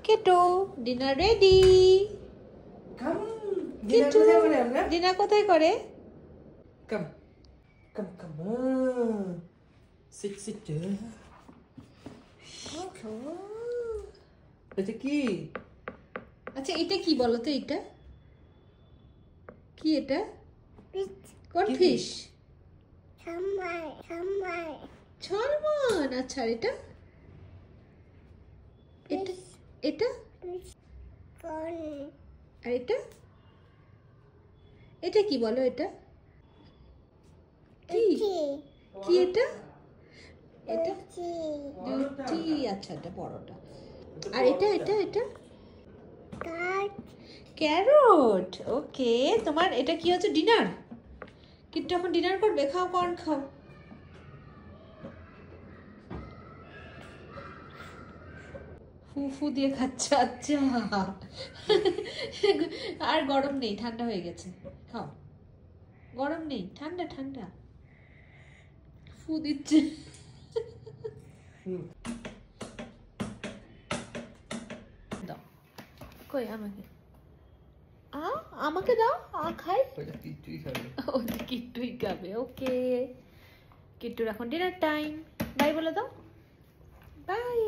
Kittu dinner ready. Kittu dinner কোথায় করে? Come. Sit. এটা কি? আচ্ছা এটা কি বলো তো? এটা কি? এটা কোন ফিশ? সালমন। আচ্ছা আর এটা এটা এটা আর এটা এটা কি বলো? এটা কি কি? এটা এটা রুটি। আচ্ছা এটা বড়টা। আর এটা এটা এটা ক্যারট। ওকে, তোমার এটা কি হচ্ছে? ডিনার। কিট্টু এখন ডিনার করবে। খাও, কর্ন খাও। ফু দিয়ে খাচ্ছে। আচ্ছা আর গরম নেই, ঠান্ডা হয়ে গেছে। খাও, গরম নেই, ঠান্ডা ঠান্ডা। ফু দিচ্ছে। দাও কই আমাকে। আমাকে দাও, খাই। কিট্টুই খাবে। ওকে, কিট্টুর এখন ডিনার টাইম। বাই বলে দাও। বাই।